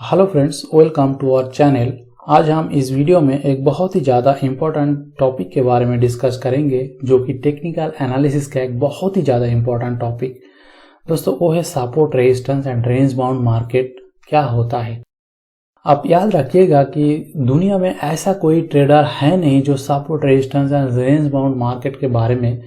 Hello friends, welcome to our channel. आज हम इस वीडियो में एक बहुत ही ज़्यादा इम्पोर्टेंट टॉपिक के बारे में डिस्कस करेंगे, जो कि टेक्निकल एनालिसिस का एक बहुत ही ज़्यादा इम्पोर्टेंट टॉपिक दोस्तों वो है support, resistance and range bound market क्या होता है। आप याद रखिएगा कि दुनिया में ऐसा कोई ट्रेडर है नहीं जो support, resistance and range bound market के बारे में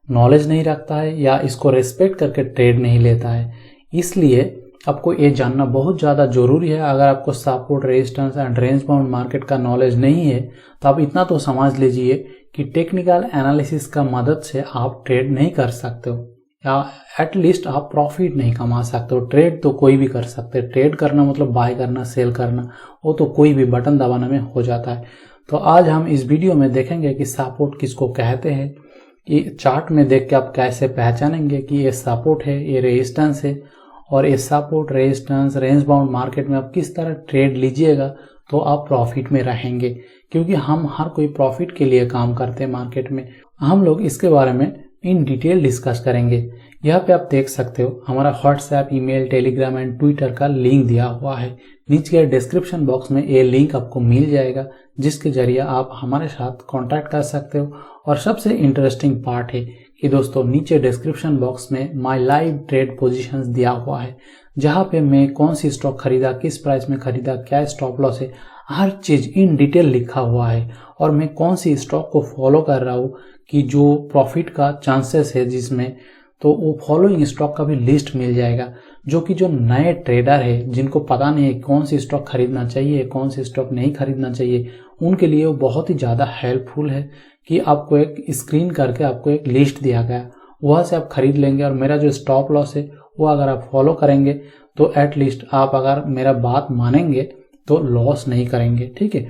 नॉलेज नहीं रखता है या इसको रेस्पेक्ट करके ट्रेड नहीं लेता है। इसलिए आपको ये जानना बहुत ज़्यादा ज़रूरी है। अगर आपको support, resistance and range bound market का नॉलेज नहीं है तो आप इतना तो समझ लीजिए कि टेक्निकल एनालिसिस का मदद से आप ट्रेड नहीं कर सकते हो या एटलीस्ट आप प्रॉफिट नहीं कमा सकते हो। ट्रेड तो कोई भी कर सकते हैं। ट्रेड करना मतलब बाय करना, सेल करना, वो तो कोई भी बटन दबाने में हो जाता है। तो आज हम इस वीडियो में देखेंगे कि सपोर्ट किसको कहते हैं। ये चार्ट में देख के आप कैसे पहचानेंगे कि ये सपोर्ट है, ये रेजिस्टेंस है, और ये support, resistance, range bound market में आप किस तरह ट्रेड लीजिएगा तो आप प्रॉफिट में रहेंगे। क्योंकि हम हर कोई प्रॉफिट के लिए काम करते हैं मार्केट में। हम लोग इसके बारे में इन डिटेल डिस्कस करेंगे। यहाँ पे आप देख सकते हो हमारा WhatsApp, email, Telegram and Twitter का लिंक दिया हुआ है। नीचे डिस्क्रिप्शन बॉक्स में ये लिंक आपको मिल जाएगा, जिसके जरिए आप हमारे साथ कांटेक्ट कर सकते हो। और सबसे इंटरेस्टिंग पार्ट है कि दोस्तों नीचे डिस्क्रिप्शन बॉक्स में माय लाइव ट्रेड पोजीशंस दिया हुआ है, जहां पे मैं कौन सी स्टॉक खरीदा, किस प्राइस में खरीदा, क्या स्टॉप लॉस है, हर चीज इन डिटेल लिखा हुआ है। और मैं कौन सी स्टॉक को फॉलो कर रहा हूँ कि जो प्रॉफिट का चांसेस है जिसमें, तो वो फॉलोइंग स्टॉक का भी लिस्ट मिल जाएगा। जो कि जो नए ट्रेडर है जिनको पता नहीं है कौन सी स्टॉक खरीदना चाहिए, कौन सी स्टॉक नहीं खरीदना चाहिए, उनके लिए वो बहुत ही ज़्यादा हेल्पफुल है कि आपको एक स्क्रीन करके आपको एक लिस्ट दिया गया, वहाँ से आप खरीद लेंगे। और मेरा जो स्टॉप लॉस है वो अगर आप फॉलो करेंगे तो एटलीस्ट आप अगर मेरा बात मानेंगे तो लॉस नहीं करेंगे। ठीक है,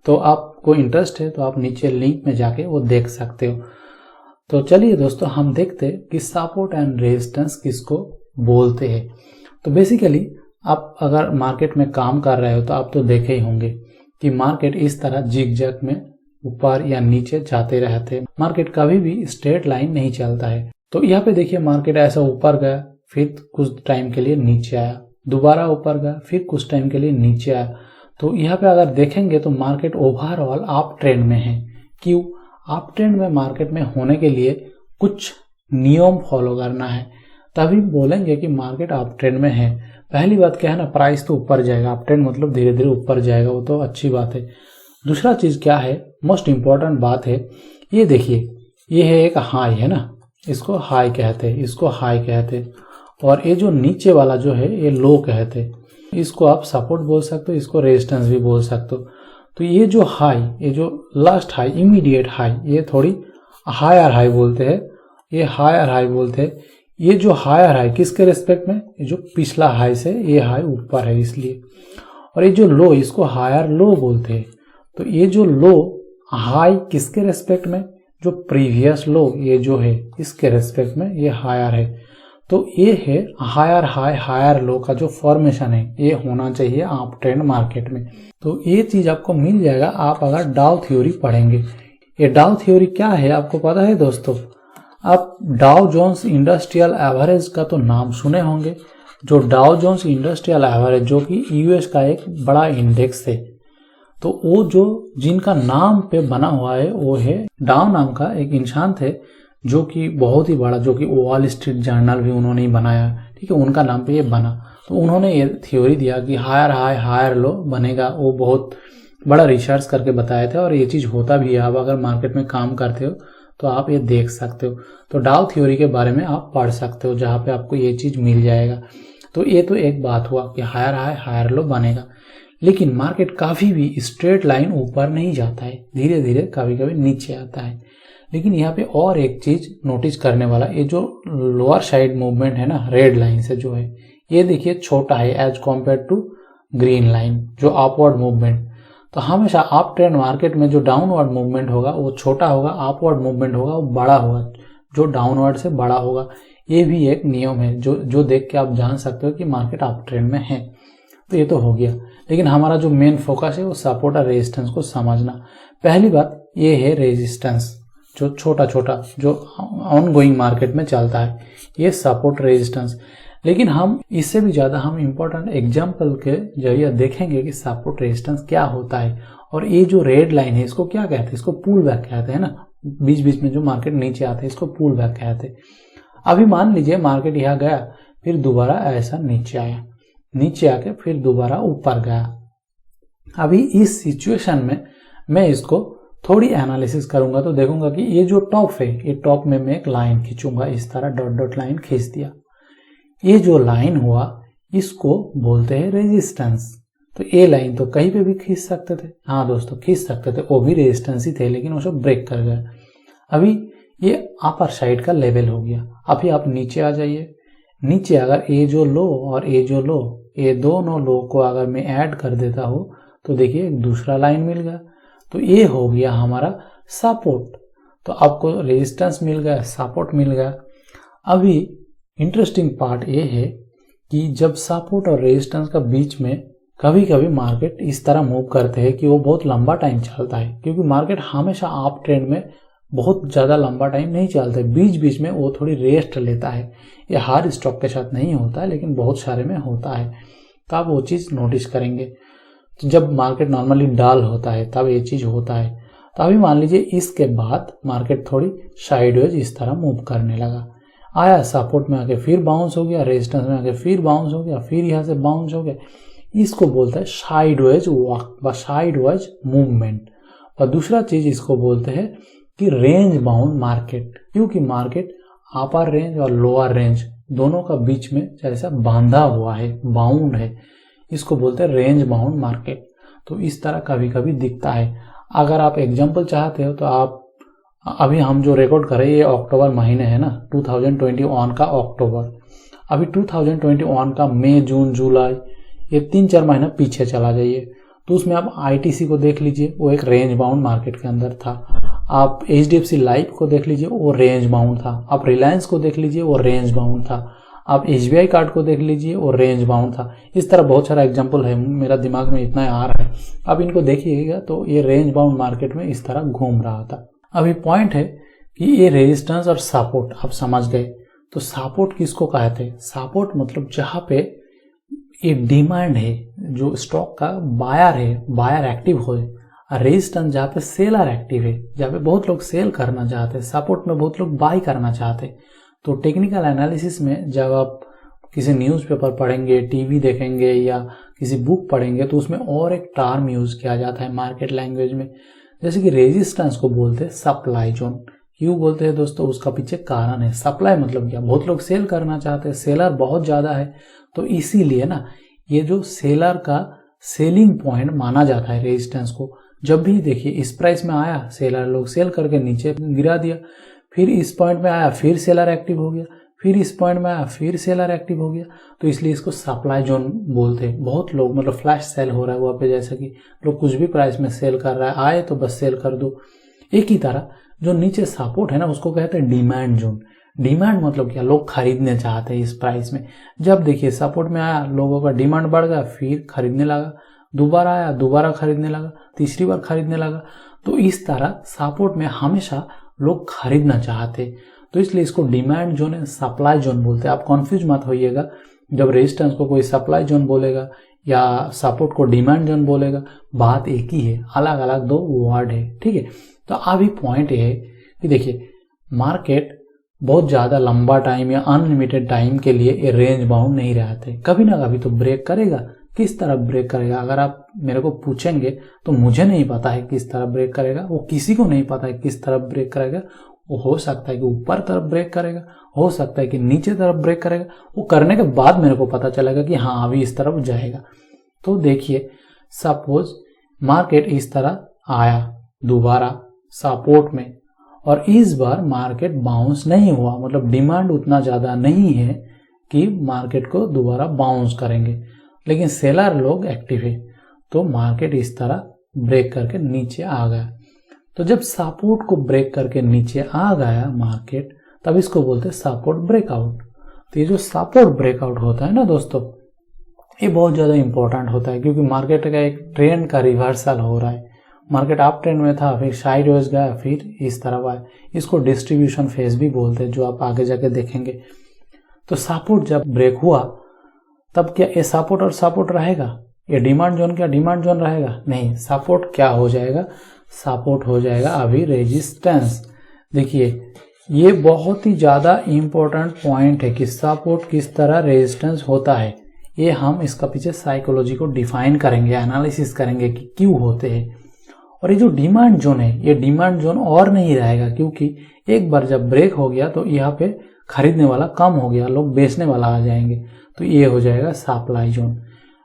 तो आपको इंटरेस्ट है तो आप नीचे लिंक में जाके वो देख सकते हो। तो चलिए दोस्तों, हम देखते हैं कि सपोर्ट एंड रेजिस्टेंस किसको बोलते हैं। तो बेसिकली आप अगर मार्केट में काम कर रहे हो तो आप तो देखे ही होंगे कि मार्केट इस तरह जिग-जैग में ऊपर या नीचे जाते रहते हैं। मार्केट कभी भी स्ट्रेट लाइन नहीं चलता है। तो यहाँ पे देखिए मार्केट ऐसा ऊपर गया, फिर कुछ टाइम के लिए नीचे आया, दोबारा ऊपर गया, फिर कुछ टाइम के लिए नीचे आया। तो यहाँ पे अगर देखेंगे तो मार्केट ओवरऑल अप ट्रेंड में है। क्यों? अप ट्रेंड में मार्केट में होने के लिए कुछ नियम फॉलो करना है, तभी बोलेंगे कि मार्केट अप ट्रेंड में है। पहली बात क्या है ना, प्राइस तो ऊपर जाएगा। अप ट्रेंड मतलब धीरे धीरे ऊपर जाएगा, वो तो अच्छी बात है। दूसरा चीज क्या है, मोस्ट इंपॉर्टेंट बात है, ये देखिए ये है एक हाई है ना, इसको हाई कहते हैं, इसको हाई कहते हैं। और ये जो नीचे वाला जो है ये लो कहते हैं। इसको आप सपोर्ट बोल सकते हो, इसको रेजिस्टेंस भी बोल सकते हो। तो ये जो हाई, ये जो लास्ट हाई, इमीडिएट हाई, ये थोड़ी हायर हाई बोलते हैं, ये हायर हाई बोलते हैं। ये जो हायर हाई किसके रिस्पेक्ट में, ये जो पिछला हाई से ये हाई ऊपर है इसलिए। और ये जो लो, इसको हायर लो बोलते हैं। तो ये जो लो हाई किसके रेस्पेक्ट में, जो प्रीवियस लो ये जो है इसके रेस्पेक्ट में ये हायर है। तो ये है हायर हाई हायर लो का जो फॉर्मेशन है, ये होना चाहिए अप ट्रेंड मार्केट में। तो ये चीज आपको मिल जाएगा आप अगर डाउ थ्योरी पढ़ेंगे। ये डाउ थ्योरी क्या है आपको पता है दोस्तों? आप डाउ जोन्स इंडस्ट्रियल एवरेज का तो नाम सुने होंगे। जो डाउ जोन्स इंडस्ट्रियल एवरेज, जो कि यूएस का एक बड़ा इंडेक्स है, तो वो जो जिनका नाम पे बना हुआ है वो है डाउ नाम का एक इंसान थे, जो कि बहुत ही बड़ा, जो कि वॉल स्ट्रीट जर्नल भी उन्होंने ही बनाया। ठीक है, उनका नाम पे ये बना। तो उन्होंने ये थ्योरी दिया कि हायर हाई हायर लो बनेगा। वो बहुत बड़ा रिसर्च करके बताए थे और ये चीज होता भी है। आप अगर मार्केट में काम करते हो तो आप ये देख सकते हो। तो डाउ थ्योरी के बारे में आप पढ़ सकते हो, जहाँ पे आपको ये चीज मिल जाएगा। तो ये तो एक बात हुआ कि हायर हाई हायर लो बनेगा। लेकिन मार्केट कभी भी स्ट्रेट लाइन ऊपर नहीं जाता है, धीरे धीरे कभी कभी नीचे आता है। लेकिन यहाँ पे और एक चीज नोटिस करने वाला, ये जो लोअर साइड मूवमेंट है ना, रेड लाइन से जो है, ये देखिए छोटा है as compare to green line जो अपवर्ड मूवमेंट। तो हमेशा अप ट्रेंड मार्केट में जो डाउनवर्ड मूवमेंट होगा वो छोटा होगा, अपवर्ड मूवमेंट होगा वो बड़ा होगा, जो डाउनवर्ड से बड़ा होगा। ये भी एक नियम है जो देख के आप जान सकते हो कि मार्केट अप ट्रेंड में है। तो ये तो हो गया। लेकिन हमारा जो मेन फोकस है वो सपोर्ट और रेजिस्टेंस को समझना। पहली बात ये है रेजिस्टेंस, जो छोटा छोटा जो ऑन गोइंग मार्केट में चलता है, ये सपोर्ट रेजिस्टेंस। लेकिन हम इससे भी ज़्यादा हम इम्पोर्टेंट एग्जाम्पल के जरिए देखेंगे कि सपोर्ट रेजिस्टेंस क्या होता है। और ये जो रेड लाइन है इसको क्या कहते हैं, इसको पुल बैक कहते हैं ना, बीच बीच में जो मार्केट नीचे आते हैं इसको पुल बैक कहते हैं। अभी मान लीजिए मार्केट यहाँ गया, फिर दोबारा ऐसा नीचे आया, नीचे आके फिर दोबारा ऊपर गया। अभी इस सिचुएशन में मैं इसको थोड़ी एनालिसिस करूंगा तो देखूंगा कि ये जो टॉप है, ये टॉप में मैं एक लाइन खींचूंगा, इस तरह डॉट डॉट लाइन खींच दिया। ये जो लाइन हुआ इसको बोलते हैं रेजिस्टेंस। तो ये लाइन तो कहीं पे भी खींच सकते थे, हाँ दोस्तों खींच सकते थे, वो भी रेजिस्टेंस ही थे, लेकिन वो सब ब्रेक कर गए। अभी ये अपर साइड का लेवल हो गया। अभी आप नीचे आ जाइए, नीचे अगर ये जो लो और ये जो लो, ये दोनों लो को अगर मैं ऐड कर देता हूँ तो देखिए एक दूसरा लाइन मिल गया। तो ये हो गया हमारा सपोर्ट। तो आपको रेजिस्टेंस मिल गया, सपोर्ट मिल गया। अभी इंटरेस्टिंग पार्ट ये है कि जब सपोर्ट और रेजिस्टेंस का बीच में कभी कभी मार्केट इस तरह मूव करते हैं कि वो बहुत लंबा टाइम चलता है, क्योंकि मार्केट हमेशा अप ट्रेंड में बहुत ज़्यादा लंबा टाइम नहीं चलता है, बीच बीच में वो थोड़ी रेस्ट लेता है। ये हर स्टॉक के साथ नहीं होता है, लेकिन बहुत सारे में होता है। तो आप वो चीज़ नोटिस करेंगे। तो जब मार्केट नॉर्मली डाल होता है तब ये चीज़ होता है। तो अभी मान लीजिए इसके बाद मार्केट थोड़ी साइडवेज इस तरह मूव करने लगा, आया सपोर्ट में आके फिर बाउंस हो गया, रेजिस्टेंस में आके फिर बाउंस हो गया, फिर यहाँ से बाउंस हो गया। इसको बोलते हैं साइडवेज वॉक व साइडवेज मूवमेंट। और दूसरा चीज इसको बोलते हैं कि रेंज बाउंड मार्केट, क्योंकि मार्केट अपर रेंज और लोअर रेंज दोनों का बीच में जैसा बांधा हुआ है, बाउंड है, इसको बोलते हैं रेंज बाउंड मार्केट। तो इस तरह कभी कभी दिखता है। अगर आप एग्जाम्पल चाहते हो तो आप अभी हम जो रिकॉर्ड कर रहे हैं ये अक्टूबर महीने है ना, 2021 का अक्टूबर। अभी 2021 का मई जून जुलाई ये 3-4 महीना पीछे चला जाइए तो उसमें आप आईटीसी को देख लीजिए, वो एक रेंज बाउंड मार्केट के अंदर था। आप एचडीएफसी लाइफ को देख लीजिए, वो रेंज बाउंड था। आप रिलायंस को देख लीजिए, वो रेंज बाउंड था। आप एसबीआई कार्ड को देख लीजिए, वो रेंज बाउंड था। इस तरह बहुत सारा एग्जांपल है, मेरा दिमाग में इतना आ रहा है। अब इनको देखिएगा तो ये रेंज बाउंड मार्केट में इस तरह घूम रहा था। अभी पॉइंट है कि ये रेजिस्टेंस और सपोर्ट आप समझ गए। तो सपोर्ट किसको कहते हैं? सपोर्ट मतलब जहां पे ये डिमांड है, जो स्टॉक का बायर है, बायर एक्टिव हो। रेजिस्टेंस जहाँ पे सेलर एक्टिव है, जहाँ पे बहुत लोग सेल करना चाहते हैं। सपोर्ट में बहुत लोग बाई करना चाहते हैं। तो टेक्निकल एनालिसिस में जब आप किसी न्यूज़पेपर पढ़ेंगे, टीवी देखेंगे या किसी बुक पढ़ेंगे तो उसमें और एक टर्म यूज किया जाता है मार्केट लैंग्वेज में, जैसे कि रेजिस्टेंस को बोलते हैं सप्लाई जोन। क्यों बोलते हैं दोस्तों? उसका पीछे कारण है। सप्लाई मतलब क्या? बहुत लोग सेल करना चाहते हैं, सेलर बहुत ज्यादा है, तो इसीलिए ना ये जो सेलर का सेलिंग पॉइंट माना जाता है रेजिस्टेंस को। जब भी देखिए इस प्राइस में आया, सेलर लोग सेल करके नीचे गिरा दिया, फिर इस पॉइंट में आया, फिर सेलर एक्टिव हो गया, फिर इस पॉइंट में आया, फिर सेलर एक्टिव हो गया। तो इसलिए इसको सप्लाई जोन बोलते हैं। बहुत लोग मतलब फ्लैश सेल हो रहा है वहाँ पे, जैसा कि लोग कुछ भी प्राइस में सेल कर रहा है, आए तो बस सेल कर दो। एक ही तरह जो नीचे सपोर्ट है ना, उसको कहते हैं डिमांड जोन। डिमांड मतलब क्या? लोग खरीदने चाहते हैं इस प्राइस में। जब देखिए सपोर्ट में आया, लोगों का डिमांड बढ़ गया, फिर खरीदने लगा, दोबारा आया, दोबारा खरीदने लगा, तीसरी बार खरीदने लगा। तो इस तरह सपोर्ट में हमेशा लोग खरीदना चाहते, तो इसलिए इसको डिमांड जोन है, सप्लाई जोन बोलते हैं। आप कंफ्यूज मत होइएगा जब रेजिस्टेंस को कोई सप्लाई जोन बोलेगा या सपोर्ट को डिमांड जोन बोलेगा, बात एक ही है, अलग अलग दो वर्ड है, ठीक है। तो अभी पॉइंट ये है कि देखिए मार्केट बहुत ज्यादा लंबा टाइम या अनलिमिटेड टाइम के लिए ये रेंज बाउंड नहीं रहते, कभी ना कभी तो ब्रेक करेगा। किस तरह ब्रेक करेगा अगर आप मेरे को पूछेंगे तो मुझे नहीं पता है किस तरह ब्रेक करेगा, वो किसी को नहीं पता है किस तरह ब्रेक करेगा। वो हो सकता है कि ऊपर तरफ ब्रेक करेगा, हो सकता है कि नीचे तरफ ब्रेक करेगा। वो करने के बाद मेरे को पता चलेगा कि हाँ अभी इस तरफ जाएगा। तो देखिए सपोज मार्केट इस तरह आया दोबारा सपोर्ट में, और इस बार मार्केट बाउंस नहीं हुआ, मतलब डिमांड उतना ज्यादा नहीं है कि मार्केट को दोबारा बाउंस करेंगे, लेकिन सेलर लोग एक्टिव है। तो मार्केट इस तरह ब्रेक करके नीचे आ गया। तो जब सपोर्ट को ब्रेक करके नीचे आ गया मार्केट, तब इसको बोलते हैं सपोर्ट ब्रेकआउट। तो ये जो सपोर्ट ब्रेकआउट होता है ना दोस्तों, ये बहुत ज्यादा इंपॉर्टेंट होता है, क्योंकि मार्केट का एक ट्रेंड का रिवर्सल हो रहा है। मार्केट अप ट्रेंड में था, फिर साइडवेज गया, फिर इस तरफ आया। इसको डिस्ट्रीब्यूशन फेज भी बोलते हैं, जो आप आगे जाके देखेंगे। तो सपोर्ट जब ब्रेक हुआ तब क्या ये सपोर्ट और सपोर्ट रहेगा? ये डिमांड जोन क्या डिमांड जोन रहेगा? नहीं, सपोर्ट क्या हो जाएगा? सपोर्ट हो जाएगा अभी रेजिस्टेंस। देखिए ये बहुत ही ज़्यादा इम्पोर्टेंट पॉइंट है कि सपोर्ट किस तरह रेजिस्टेंस होता है। ये हम इसका पीछे साइकोलॉजी को डिफाइन करेंगे, एनालिसिस करेंगे कि क्यों होते हैं। और ये जो डिमांड जोन है, ये डिमांड जोन और नहीं रहेगा, क्योंकि एक बार जब ब्रेक हो गया तो यहाँ पे खरीदने वाला कम हो गया, लोग बेचने वाला आ जाएंगे, तो ये हो जाएगा सप्लाई जोन।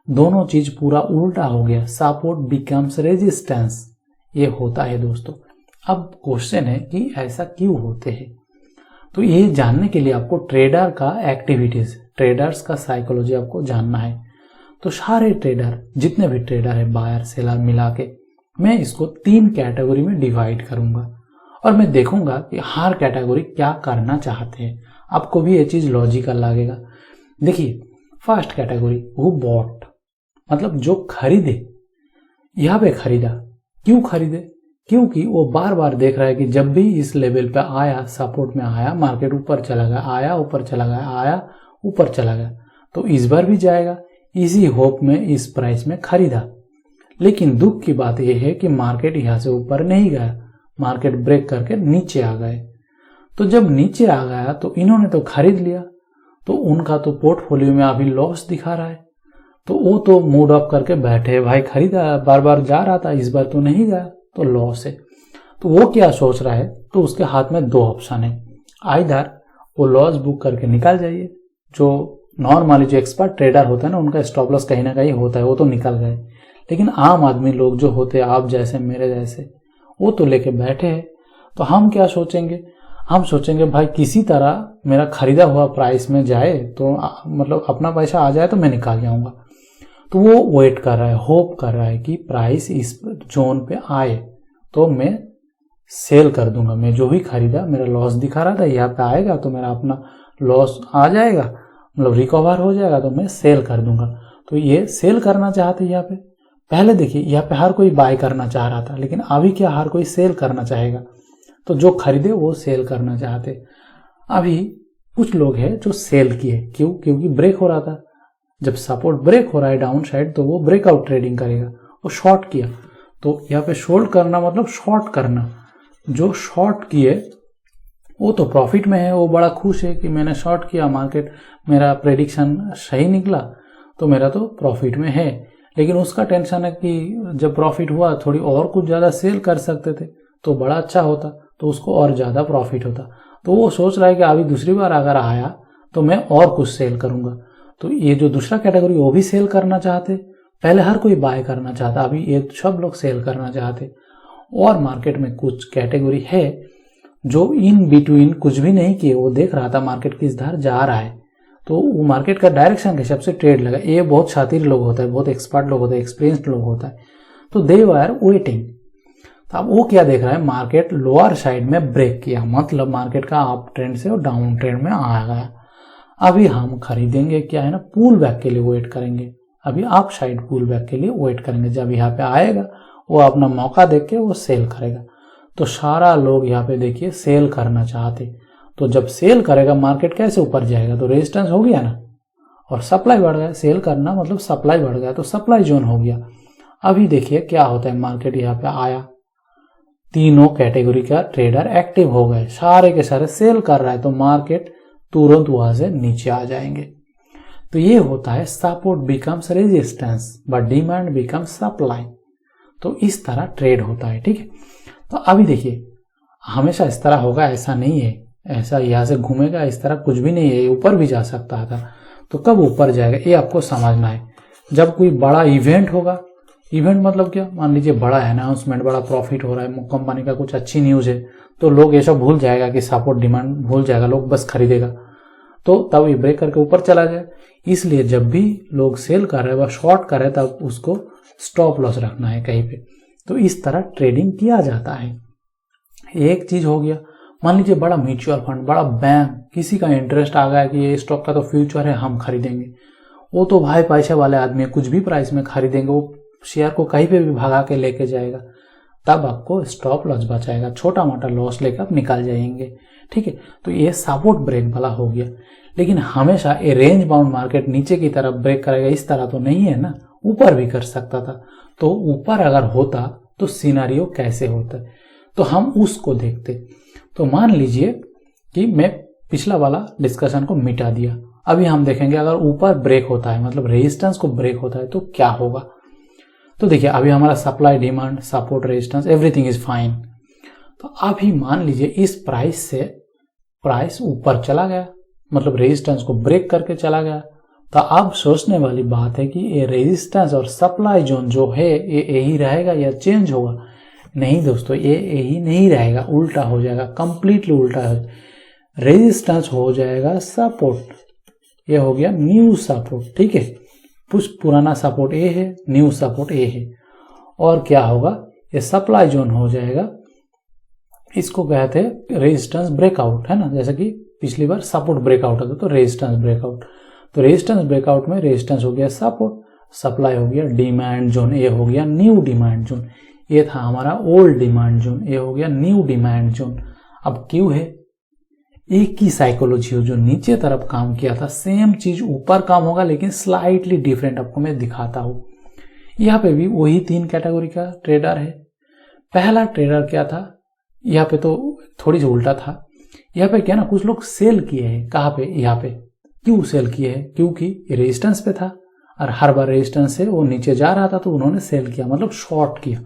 दोनों चीज पूरा उल्टा हो गया, सपोर्ट बिकम्स रेजिस्टेंस। ये होता है दोस्तों। अब क्वेश्चन है कि ऐसा क्यों होते हैं? तो ये जानने के लिए आपको ट्रेडर का एक्टिविटीज, ट्रेडर्स का साइकोलॉजी आपको जानना है। तो सारे ट्रेडर, जितने भी ट्रेडर है, बायर सेलर मिला के, मैं इसको 3 कैटेगरी में डिवाइड करूंगा और मैं देखूंगा कि हर कैटेगरी क्या करना चाहते हैं। आपको भी ये चीज लॉजिकल लगेगा। देखिए फर्स्ट कैटेगरी, वो बॉट, मतलब जो खरीदे, यहां पे खरीदा। क्यों खरीदे? क्योंकि वो बार बार देख रहा है कि जब भी इस लेवल पे आया, सपोर्ट में आया, मार्केट ऊपर चला गया, आया ऊपर चला गया, आया ऊपर चला गया, तो इस बार भी जाएगा, इसी होप में इस प्राइस में खरीदा। लेकिन दुख की बात यह है कि मार्केट यहां से ऊपर नहीं गया, मार्केट ब्रेक करके नीचे आ गए। तो जब नीचे आ गया तो इन्होंने तो खरीद लिया, तो उनका तो पोर्टफोलियो में अभी लॉस दिखा रहा है, तो वो तो मूड ऑफ करके बैठे, भाई खरीदा, बार बार जा रहा था, इस बार तो नहीं गया, तो लॉस है। तो वो क्या सोच रहा है? तो उसके हाथ में 2 ऑप्शन है, आइदर वो लॉस बुक करके निकल जाइए, जो नॉर्मली जो एक्सपर्ट ट्रेडर होता है ना, उनका स्टॉप लॉस कहीं ना कहीं होता है, वो तो निकल गए। लेकिन आम आदमी लोग जो होते हैं, आप जैसे मेरे जैसे, वो तो लेके बैठे हैं। तो हम क्या सोचेंगे? हम सोचेंगे भाई किसी तरह मेरा खरीदा हुआ प्राइस में जाए, तो मतलब अपना पैसा आ जाए तो मैं निकाल जाऊंगा। तो वो वेट कर रहा है, होप कर रहा है कि प्राइस इस जोन पे आए तो मैं सेल कर दूंगा। मैं जो भी खरीदा, मेरा लॉस दिखा रहा था, यहाँ पे आएगा तो मेरा अपना लॉस आ जाएगा, मतलब रिकवर हो जाएगा, तो मैं सेल कर दूंगा। तो ये सेल करना चाहते यहाँ पे। पहले देखिए यहाँ पे हर कोई बाय करना चाह रहा था, लेकिन अभी क्या हर कोई सेल करना चाहेगा? तो जो खरीदे वो सेल करना चाहते। अभी कुछ लोग हैं जो सेल किए, क्यों? क्योंकि ब्रेक हो रहा था। जब सपोर्ट ब्रेक हो रहा है डाउन साइड, तो वो ब्रेकआउट ट्रेडिंग करेगा। वो शॉर्ट किया, तो यहाँ पे शॉर्ट करना मतलब शॉर्ट करना। जो शॉर्ट किए वो तो प्रॉफिट में है, वो बड़ा खुश है कि मैंने शॉर्ट किया, मार्केट मेरा प्रेडिक्शन सही निकला, तो मेरा तो प्रॉफिट में है। लेकिन उसका टेंशन है कि जब प्रॉफिट हुआ थोड़ी और कुछ ज्यादा सेल कर सकते थे तो बड़ा अच्छा होता, तो उसको और ज्यादा प्रॉफिट होता। तो वो सोच रहा है कि अभी दूसरी बार अगर आया तो मैं और कुछ सेल करूंगा। तो ये जो दूसरा कैटेगरी, वो भी सेल करना चाहते। पहले हर कोई बाय करना चाहता, अभी ये सब लोग सेल करना चाहते। और मार्केट में कुछ कैटेगरी है जो इन बिटवीन कुछ भी नहीं किए, वो देख रहा था मार्केट किस धार जा रहा है, तो वो मार्केट का डायरेक्शन के हिसाब से ट्रेड लगा। ये बहुत शातिर लोग होता है, बहुत एक्सपर्ट लोग होते हैं, एक्सपीरियंस्ड लोग होता है। तो दे वर वेटिंग। तो अब वो क्या देख रहा है? मार्केट लोअर साइड में ब्रेक किया, मतलब मार्केट का अप ट्रेंड से और डाउन ट्रेंड में आ गया। अभी हम खरीदेंगे, क्या है ना, पुल बैक के लिए वेट करेंगे। अभी अप साइड पुल बैक के लिए वेट करेंगे। जब यहाँ पे आएगा वो अपना मौका देख के वो सेल करेगा। तो सारा लोग यहाँ पे देखिए सेल करना चाहते। तो जब सेल करेगा मार्केट कैसे ऊपर जाएगा? तो रेजिस्टेंस हो गया ना, और सप्लाई बढ़ गया। सेल करना मतलब सप्लाई बढ़ गया, तो सप्लाई जोन हो गया। अभी देखिए क्या होता है, मार्केट यहाँ पे आया, तीनों कैटेगरी का ट्रेडर एक्टिव हो गए, सारे के सारे सेल कर रहा है, तो मार्केट तुरंत वहां से नीचे आ जाएंगे। तो ये होता है support becomes resistance but demand becomes supply. तो इस तरह ट्रेड होता है, ठीक है। तो अभी देखिए हमेशा इस तरह होगा ऐसा नहीं है, ऐसा यहाँ से घूमेगा इस तरह कुछ भी नहीं है, ऊपर भी जा सकता था। तो कब ऊपर जाएगा ये आपको समझना है। जब कोई बड़ा इवेंट होगा, इवेंट मतलब क्या, मान लीजिए बड़ा अनाउंसमेंट, बड़ा प्रॉफिट हो रहा है, कंपनी का कुछ अच्छी न्यूज है, तो लोग ये सब भूल जाएगा कि सपोर्ट डिमांड भूल जाएगा, लोग बस खरीदेगा, तो तब ये ब्रेक करके ऊपर चला जाए। इसलिए जब भी लोग सेल कर रहे हैं व शॉर्ट कर रहे हैं, तब उसको स्टॉप लॉस रखना है कहीं पे। तो इस तरह ट्रेडिंग किया जाता है। एक चीज हो गया, मान लीजिए बड़ा म्यूचुअल फंड, बड़ा बैंक, किसी का इंटरेस्ट आ गया कि ये स्टॉक का तो फ्यूचर है, हम खरीदेंगे। वो तो भाई पैसे वाले आदमी है, कुछ भी प्राइस में खरीदेंगे, वो शेयर को कहीं पे भी भगा के लेके जाएगा। तब आपको स्टॉप लॉस बचाएगा, छोटा मोटा लॉस लेकर आप निकल जाएंगे। ठीक है, तो ये सपोर्ट ब्रेक वाला हो गया। लेकिन हमेशा ये रेंज बाउंड मार्केट नीचे की तरफ ब्रेक करेगा इस तरह तो नहीं है ना, ऊपर भी कर सकता था। तो ऊपर अगर होता तो सिनेरियो कैसे होता, तो हम उसको देखते। तो मान लीजिए कि मैं पिछला वाला डिस्कशन को मिटा दिया, अभी हम देखेंगे अगर ऊपर ब्रेक होता है, मतलब रेजिस्टेंस को ब्रेक होता है तो क्या होगा। तो देखिए अभी हमारा supply, demand, support, resistance everything is fine. तो अभी मान लीजिए इस प्राइस से प्राइस ऊपर चला गया, मतलब रेजिस्टेंस को ब्रेक करके चला गया। तो अब सोचने वाली बात है कि ये रेजिस्टेंस और सप्लाई जोन जो है ये यही रहेगा या चेंज होगा। नहीं दोस्तों, ये यही नहीं रहेगा, उल्टा हो जाएगा, कंप्लीटली उल्टा है। रेजिस्टेंस हो जाएगा सपोर्ट, ये हो गया न्यू सपोर्ट। ठीक है, कुछ पुराना सपोर्ट ए है, न्यू सपोर्ट ए है। और क्या होगा, ये सप्लाई जोन हो जाएगा, इसको कहते हैं रेजिस्टेंस ब्रेकआउट, है ना। जैसे कि पिछली बार सपोर्ट ब्रेकआउट होता तो रेजिस्टेंस ब्रेकआउट। तो रेजिस्टेंस ब्रेकआउट में रेजिस्टेंस हो गया सपोर्ट, सप्लाई हो गया डिमांड जोन, ये हो गया न्यू डिमांड जोन। ये था हमारा ओल्ड डिमांड जोन, ये हो गया न्यू डिमांड जोन। अब क्यों है, एक ही साइकोलॉजी हो, जो नीचे तरफ काम किया था सेम चीज ऊपर काम होगा, लेकिन स्लाइटली डिफरेंट आपको मैं दिखाता हूं। यहाँ पे भी वही 3 कैटेगरी का ट्रेडर है। पहला ट्रेडर क्या था, यहाँ पे तो थोड़ी सी उल्टा था। यहाँ पे क्या ना, कुछ लोग सेल किए हैं। कहाँ पे, यहाँ पे क्यों सेल किए हैं, क्योंकि रेजिस्टेंस पे था और हर बार रेजिस्टेंस से वो नीचे जा रहा था तो उन्होंने सेल किया, मतलब शॉर्ट किया।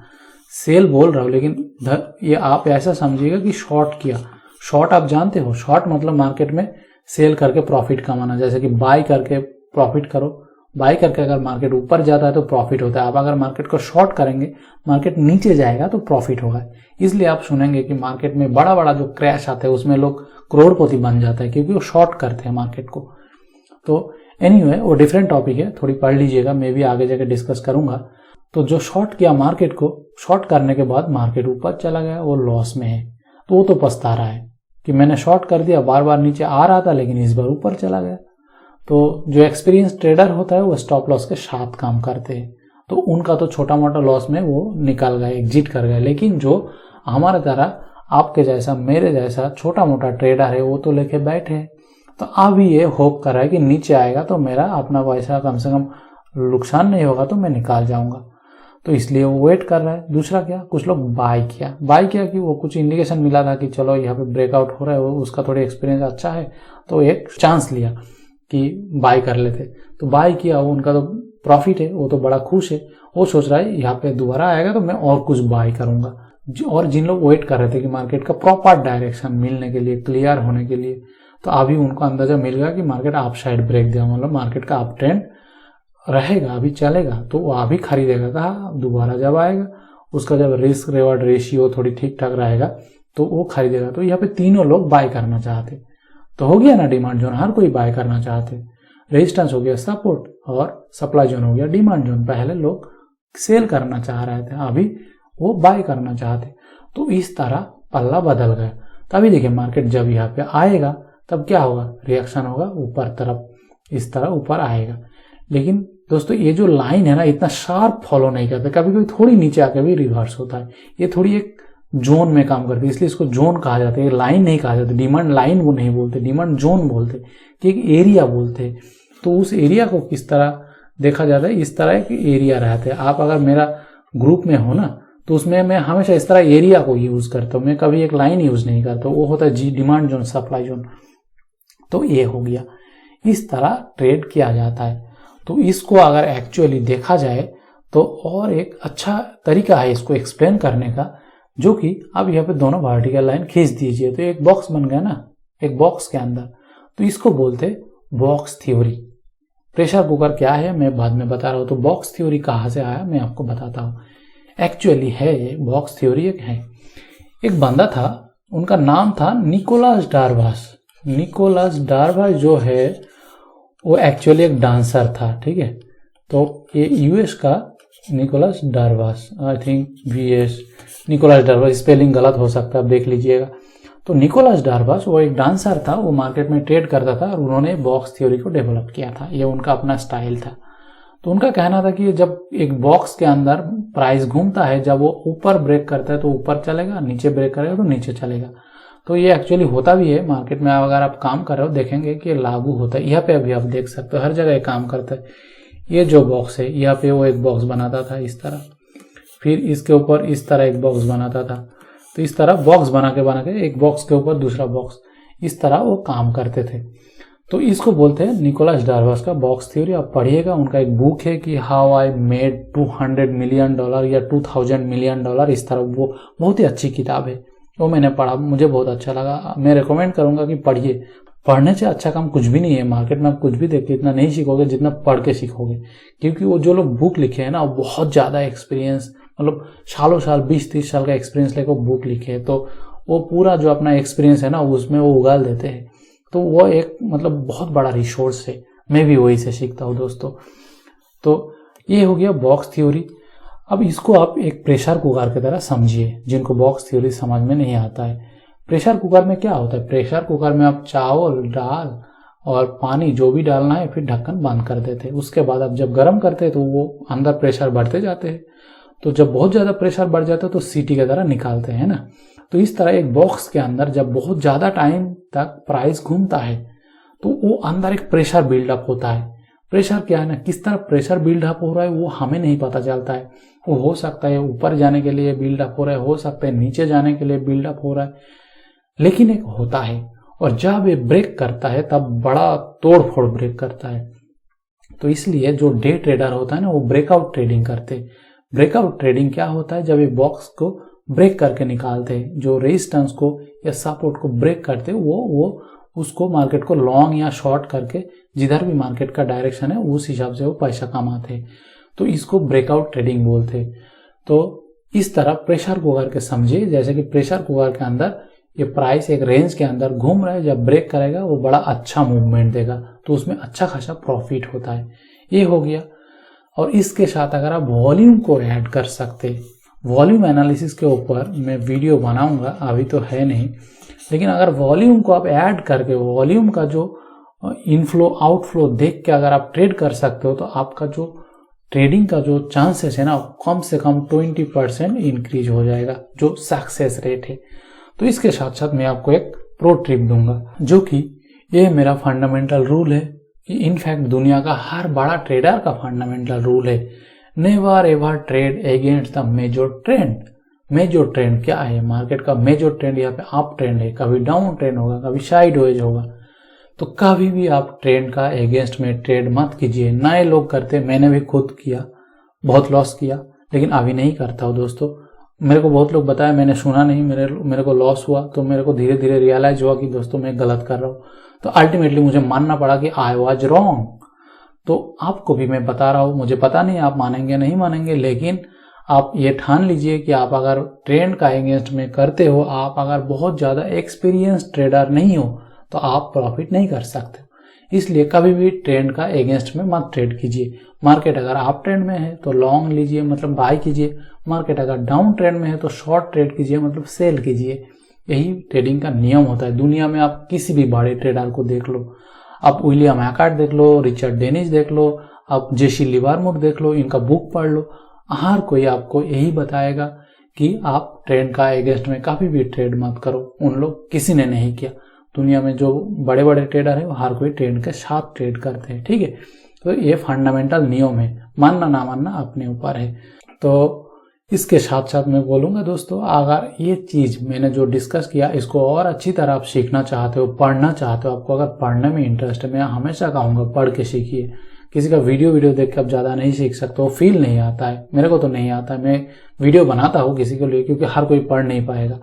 सेल बोल रहा हूं लेकिन ये आप ऐसा समझिएगा कि शॉर्ट किया। शॉर्ट आप जानते हो, शॉर्ट मतलब मार्केट में सेल करके प्रॉफिट कमाना। जैसे कि बाय करके प्रॉफिट करो, बाय करके अगर मार्केट ऊपर जाता है तो प्रॉफिट होता है। आप अगर मार्केट को शॉर्ट करेंगे, मार्केट नीचे जाएगा तो प्रॉफिट होगा। इसलिए आप सुनेंगे कि मार्केट में बड़ा बड़ा जो क्रैश आता है उसमें लोग करोड़पति बन जाता है, क्योंकि वो शॉर्ट करते हैं मार्केट को। तो एनीवे वो डिफरेंट टॉपिक है, थोड़ी पढ़ लीजिएगा, मैं भी आगे जाके डिस्कस करूंगा। तो जो शॉर्ट किया मार्केट को, शॉर्ट करने के बाद मार्केट ऊपर चला गया, वो लॉस में है, तो वो तो पछता रहा है कि मैंने शॉर्ट कर दिया, बार बार नीचे आ रहा था लेकिन इस बार ऊपर चला गया। तो जो एक्सपीरियंस ट्रेडर होता है वो स्टॉप लॉस के साथ काम करते हैं, तो उनका तो छोटा मोटा लॉस में वो निकल गए, एग्जिट कर गए। लेकिन जो हमारे तरह आपके जैसा, मेरे जैसा छोटा मोटा ट्रेडर है, वो तो लेके बैठे हैं। तो अभी ये होप कर रहा है कि नीचे आएगा तो मेरा अपना पैसा कम से कम नुकसान नहीं होगा, तो मैं निकाल जाऊंगा। तो इसलिए वो वेट कर रहा है। दूसरा क्या, कुछ लोग बाय किया कि वो कुछ इंडिकेशन मिला था कि चलो यहाँ पे ब्रेकआउट हो रहा है, उसका थोड़ी एक्सपीरियंस अच्छा है, तो एक चांस लिया कि बाय कर लेते। तो बाय किया, वो उनका तो प्रॉफिट है, वो तो बड़ा खुश है। वो सोच रहा है यहाँ पे दोबारा आएगा तो मैं और कुछ बाय करूंगा। और जिन लोग वेट कर रहे थे कि मार्केट का प्रॉपर डायरेक्शन मिलने के लिए, क्लियर होने के लिए, तो अभी उनको अंदाजा मिल गया कि मार्केट अप साइड ब्रेक दिया, मतलब मार्केट का अप ट्रेंड रहेगा, अभी चलेगा, तो वो अभी खरीदेगा। कहा दोबारा जब आएगा, उसका जब रिस्क रिवार्ड रेशियो थोड़ी ठीक ठाक रहेगा तो वो खरीदेगा। तो यहाँ पे तीनों लोग बाय करना चाहते, तो हो गया ना डिमांड जोन, हर कोई बाय करना चाहते। रेजिस्टेंस हो गया सपोर्ट और सप्लाई जोन हो गया डिमांड जोन। पहले लोग सेल करना चाह रहे थे, अभी वो बाय करना चाहते। तो इस तरह पल्ला बदल गया। तभी देखिए मार्केट जब यहाँ पे आएगा तब क्या होगा, रिएक्शन होगा ऊपर तरफ, इस तरह ऊपर आएगा। लेकिन दोस्तों ये जो लाइन है ना, इतना शार्प फॉलो नहीं करते, कभी कभी थोड़ी नीचे आके भी रिवर्स होता है। ये थोड़ी एक जोन में काम करती है, इसलिए इसको जोन कहा जाता है, लाइन नहीं कहा जाता। डिमांड लाइन वो नहीं बोलते, डिमांड जोन बोलते, कि एक एरिया बोलते। तो उस एरिया को किस तरह देखा जाता है, इस तरह एक एरिया रहते हैं। आप अगर मेरा ग्रुप में हो ना, तो उसमें मैं हमेशा इस तरह एरिया को यूज करता हूँ, मैं कभी एक लाइन यूज नहीं करता। वो होता है जी डिमांड जोन, सप्लाई जोन। तो ये हो गया, इस तरह ट्रेड किया जाता है। तो इसको अगर एक्चुअली देखा जाए तो और एक अच्छा तरीका है इसको एक्सप्लेन करने का, जो कि अब यहाँ पे दोनों वर्टिकल लाइन खींच दीजिए तो एक बॉक्स बन गया ना, एक बॉक्स के अंदर। तो इसको बोलते बॉक्स थ्योरी। प्रेशर कुकर क्या है मैं बाद में बता रहा हूँ। तो बॉक्स थ्योरी कहाँ से आया मैं आपको बताता हूँ। एक्चुअली है ये बॉक्स थ्योरी एक है। एक बंदा था, उनका नाम था निकोलस डार्वास। निकोलस डार्वास जो है वो एक्चुअली एक डांसर था, ठीक है। तो ये यूएस का Nicolas Darvas, I think vs Nicolas Darvas, spelling गलत हो सकता है, आप देख लीजिएगा। तो निकोलस डार्वास वो एक डांसर था, वो मार्केट में ट्रेड करता था और उन्होंने बॉक्स थ्योरी को डेवलप किया था, ये उनका अपना स्टाइल था। तो उनका कहना था कि जब एक बॉक्स के अंदर प्राइस घूमता है, जब वो ऊपर ब्रेक करता है तो ऊपर चलेगा, नीचे ब्रेक करेगा तो नीचे चलेगा। तो ये एक्चुअली होता भी है मार्केट में। अगर आप काम कर रहे हो देखेंगे कि लागू होता है। यहाँ पे अभी आप देख सकते हो हर जगह काम करता है। ये जो बॉक्स है यहाँ पे वो एक बॉक्स बनाता था इस तरह, फिर इसके ऊपर इस तरह एक बॉक्स बनाता था। तो इस तरह बॉक्स बना के एक बॉक्स के ऊपर दूसरा बॉक्स, इस तरह वो काम करते थे। तो इसको बोलते हैं निकोलस डार्बस का बॉक्स थ्योरी। आप पढ़िएगा, उनका एक बुक है कि हाउ आई मेड $200 मिलियन या $2000 मिलियन, इस तरह। वो बहुत ही अच्छी किताब है, वो मैंने पढ़ा, मुझे बहुत अच्छा लगा। मैं रिकमेंड करूंगा कि पढ़िए। पढ़ने से अच्छा काम कुछ भी नहीं है। मार्केट में आप कुछ भी देखिए, इतना नहीं सीखोगे जितना पढ़ के सीखोगे। क्योंकि वो जो लोग बुक लिखे हैं ना, वो बहुत ज्यादा एक्सपीरियंस, मतलब सालों साल 20-30 साल का एक्सपीरियंस लेकर बुक लिखे हैं। तो वो पूरा जो अपना एक्सपीरियंस है ना उसमें वो उगाल देते हैं। तो वो एक मतलब बहुत बड़ा रिसोर्स है। मैं भी वही से सीखता हूँ दोस्तों। तो ये हो गया बॉक्स थ्योरी। अब इसको आप एक प्रेशर कुकर की तरह समझिए, जिनको बॉक्स थ्योरी समझ में नहीं आता है। प्रेशर कुकर में क्या होता है? प्रेशर कुकर में आप चावल, दाल और पानी जो भी डालना है फिर ढक्कन बंद कर देते हैं। उसके बाद आप जब गर्म करते हैं तो वो अंदर प्रेशर बढ़ते जाते हैं। तो जब बहुत ज्यादा प्रेशर बढ़ जाता है तो सीटी की तरह निकालते हैं ना। तो इस तरह एक बॉक्स के अंदर जब बहुत ज्यादा टाइम तक प्राइस घूमता है तो वो अंदर एक प्रेशर बिल्डअप होता है। प्रेशर क्या है ना, किस तरह प्रेशर बिल्डअप हो रहा है वो हमें नहीं पता चलता है। वो हो सकता है ऊपर जाने के लिए बिल्डअप हो रहा है, हो सकता है नीचे जाने के लिए बिल्डअप हो रहा है, लेकिन एक होता है। और जब ये ब्रेक करता है तब बड़ा तोड़ फोड़ ब्रेक करता है। तो इसलिए जो डे ट्रेडर होता है ना, वो ब्रेकआउट ट्रेडिंग करते हैं। ब्रेकआउट ट्रेडिंग क्या होता है? जब ये बॉक्स को ब्रेक करके निकालते हैं, जो रेजिस्टेंस को या सपोर्ट को ब्रेक करते हैं, वो उसको मार्केट को लॉन्ग या शॉर्ट करके जिधर भी मार्केट का डायरेक्शन है उस हिसाब से वो पैसा कमाते हैं। तो इसको ब्रेकआउट ट्रेडिंग बोलते हैं। तो इस तरह प्रेशर कुकर के समझिए, जैसे कि प्रेशर कुकर के अंदर ये प्राइस एक रेंज के अंदर घूम रहा है, जब ब्रेक करेगा वो बड़ा अच्छा मूवमेंट देगा, तो उसमें अच्छा खासा प्रॉफिट होता है। ये हो गया। और इसके साथ अगर आप वॉल्यूम को ऐड कर सकते, वॉल्यूम एनालिसिस के ऊपर मैं वीडियो बनाऊंगा, अभी तो है नहीं, लेकिन अगर वॉल्यूम को आप ऐड करके वॉल्यूम का जो इनफ्लो आउटफ्लो देख के अगर आप ट्रेड कर सकते हो तो आपका जो ट्रेडिंग का जो चांसेस है ना कम से कम 20% इंक्रीज हो जाएगा, जो सक्सेस रेट है। तो इसके साथ साथ मैं आपको एक प्रो ट्रिप दूंगा, जो कि ये मेरा फंडामेंटल रूल है कि इनफैक्ट दुनिया का हर बड़ा ट्रेडर का फंडामेंटल रूल है, never ever trade against the major trend. Major trend क्या है? मार्केट का मेजर ट्रेंड यहाँ पे अप ट्रेंड है, कभी डाउन ट्रेंड होगा, कभी साइडवेज होगा। तो कभी भी आप ट्रेंड का अगेंस्ट में ट्रेड मत कीजिए। नए लोग करते, मैंने भी खुद किया, बहुत लॉस किया, लेकिन अभी नहीं करता हूँ दोस्तों। मेरे को बहुत लोग बताया, मैंने सुना नहीं, मेरे को लॉस हुआ, तो मेरे को धीरे धीरे रियलाइज हुआ कि दोस्तों मैं गलत कर रहा हूँ। तो अल्टीमेटली मुझे मानना पड़ा कि आई वॉज रॉन्ग। तो आपको भी मैं बता रहा हूँ, मुझे पता नहीं आप मानेंगे नहीं मानेंगे, लेकिन आप ये ठान लीजिए कि आप अगर ट्रेंड का अगेंस्ट में करते हो, आप अगर बहुत ज्यादा एक्सपीरियंस ट्रेडर नहीं हो तो आप प्रॉफिट नहीं कर सकते। इसलिए कभी भी ट्रेंड का अगेंस्ट में मत ट्रेड कीजिए। मार्केट अगर अप ट्रेंड में है तो लॉन्ग लीजिए, मतलब बाय कीजिए। मार्केट अगर डाउन ट्रेंड में है तो शॉर्ट ट्रेड कीजिए, मतलब सेल कीजिए। यही ट्रेडिंग का नियम होता है। दुनिया में आप किसी भी बड़े ट्रेडर को देख लो, आप विलियम हैकार्ट देख लो, रिचर्ड डेनिस देख लो, आप जेसी लिवरमोर देख लो, इनका बुक पढ़ लो, हर कोई आपको यही बताएगा कि आप ट्रेंड का अगेंस्ट में कभी भी ट्रेड मत करो। उन लोग किसी ने नहीं किया। दुनिया में जो बड़े बड़े ट्रेडर है वो हर कोई ट्रेंड के साथ ट्रेड करते हैं, ठीक है। तो ये फंडामेंटल नियम है, मानना ना मानना अपने ऊपर है। तो इसके साथ साथ मैं बोलूंगा दोस्तों, अगर ये चीज मैंने जो डिस्कस किया इसको और अच्छी तरह आप सीखना चाहते हो, पढ़ना चाहते हो, आपको अगर पढ़ने में इंटरेस्ट है, मैं हमेशा कहूंगा पढ़ के सीखिए। किसी का वीडियो देख के आप ज्यादा नहीं सीख सकते हो, फील नहीं आता है। मेरे को तो नहीं आता है, मैं वीडियो बनाता हूँ किसी के लिए, क्योंकि हर कोई पढ़ नहीं पाएगा।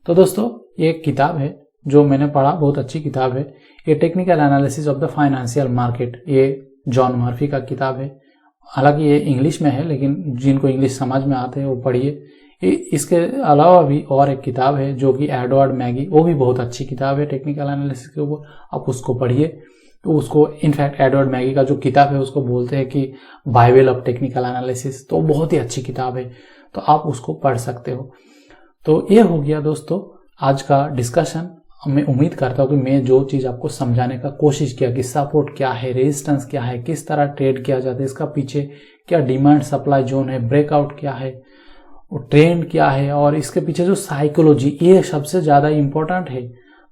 तो दोस्तों ये एक किताब है जो मैंने पढ़ा, बहुत अच्छी किताब है। ये technical analysis of the financial market, ये जॉन मर्फी का किताब है। हालांकि ये इंग्लिश में है, लेकिन जिनको इंग्लिश समझ में आते हैं वो पढ़िए। इसके अलावा भी और एक किताब है जो कि एडवर्ड मैगी, वो भी बहुत अच्छी किताब है टेक्निकल एनालिसिस के ऊपर, आप उसको पढ़िए। तो उसको इनफैक्ट एडवर्ड मैगी का जो किताब है उसको बोलते हैं कि बाइबल ऑफ टेक्निकल एनालिसिस, तो बहुत ही अच्छी किताब है, तो आप उसको पढ़ सकते हो। तो ये हो गया दोस्तों आज का डिस्कशन। मैं उम्मीद करता हूँ कि मैं जो चीज़ आपको समझाने का कोशिश किया कि सपोर्ट क्या है, रेजिस्टेंस क्या है, किस तरह ट्रेड किया जाता है, इसका पीछे क्या डिमांड सप्लाई जोन है, ब्रेकआउट क्या है, ट्रेंड क्या है, और इसके पीछे जो साइकोलॉजी, ये सबसे ज़्यादा इम्पोर्टेंट है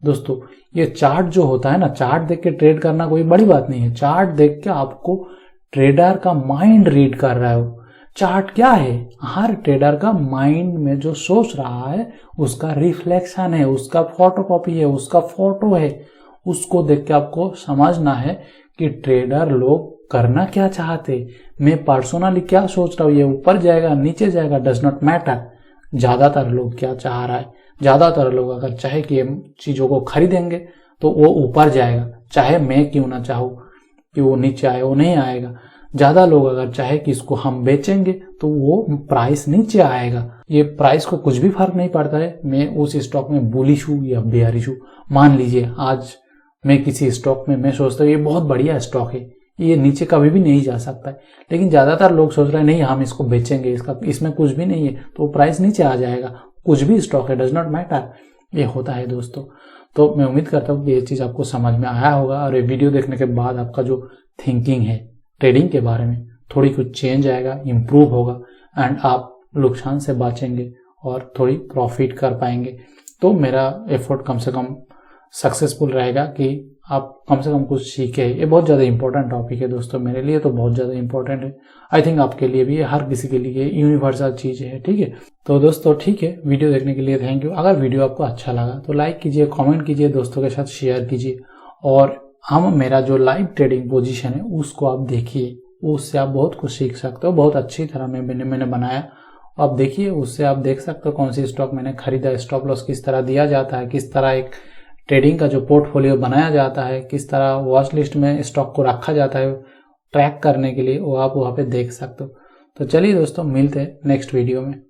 दोस्तों। ये चार्ट जो होता है ना, चार्ट देख के ट्रेड करना कोई बड़ी बात नहीं है। चार्ट देख के आपको ट्रेडर का माइंड रीड कर रहा हो। चार्ट क्या है? हर ट्रेडर का माइंड में जो सोच रहा है उसका रिफ्लेक्शन है, उसका फोटोकॉपी है, उसका फोटो है। उसको देख के आपको समझना है कि ट्रेडर लोग करना क्या चाहते, मैं पर्सनली क्या सोच रहा हूँ, ये ऊपर जाएगा नीचे जाएगा, डज नॉट मैटर। ज्यादातर लोग क्या चाह रहा है, ज्यादातर लोग अगर चाहे कि चीजों को खरीदेंगे तो वो ऊपर जाएगा, चाहे मैं क्यों ना चाहूं कि वो नीचे आए, वो नहीं आएगा। ज्यादा लोग अगर चाहे कि इसको हम बेचेंगे तो वो प्राइस नीचे आएगा। ये प्राइस को कुछ भी फर्क नहीं पड़ता है मैं उस स्टॉक में बुलिश हूं या बेयरिश हूं। मान लीजिए आज मैं किसी स्टॉक में, मैं सोचता हूँ ये बहुत बढ़िया स्टॉक है, ये नीचे कभी भी नहीं जा सकता है, लेकिन ज्यादातर लोग सोच रहे हैं नहीं हम इसको बेचेंगे, इसमें कुछ भी नहीं है, तो प्राइस नीचे आ जाएगा। कुछ भी स्टॉक है, डज नॉट मैटर। ये होता है दोस्तों। तो मैं उम्मीद करता हूँ कि ये चीज आपको समझ में आया होगा, और ये वीडियो देखने के बाद आपका जो थिंकिंग है ट्रेडिंग के बारे में थोड़ी कुछ चेंज आएगा, इंप्रूव होगा, एंड आप नुकसान से बचेंगे और थोड़ी प्रॉफिट कर पाएंगे। तो मेरा एफर्ट कम से कम सक्सेसफुल रहेगा कि आप कम से कम कुछ सीखे। ये बहुत ज़्यादा इंपॉर्टेंट टॉपिक है दोस्तों, मेरे लिए तो बहुत ज़्यादा इंपॉर्टेंट है। आई थिंक आपके लिए भी, हर किसी के लिए यूनिवर्सल चीज़ है। ठीक है, तो दोस्तों ठीक है, वीडियो देखने के लिए थैंक यू। अगर वीडियो आपको अच्छा लगा तो लाइक कीजिए, कमेंट कीजिए, दोस्तों के साथ शेयर कीजिए, और मेरा जो लाइव ट्रेडिंग पोजीशन है उसको आप देखिए, उससे आप बहुत कुछ सीख सकते हो। बहुत अच्छी तरह मैंने बनाया, आप देखिए, उससे आप देख सकते हो कौन सी स्टॉक मैंने खरीदा, स्टॉप लॉस किस तरह दिया जाता है, किस तरह एक ट्रेडिंग का जो पोर्टफोलियो बनाया जाता है, किस तरह वॉच लिस्ट में स्टॉक को रखा जाता है ट्रैक करने के लिए, वो आप वहाँ पे देख सकते हो। तो चलिए दोस्तों, मिलते हैं नेक्स्ट वीडियो में।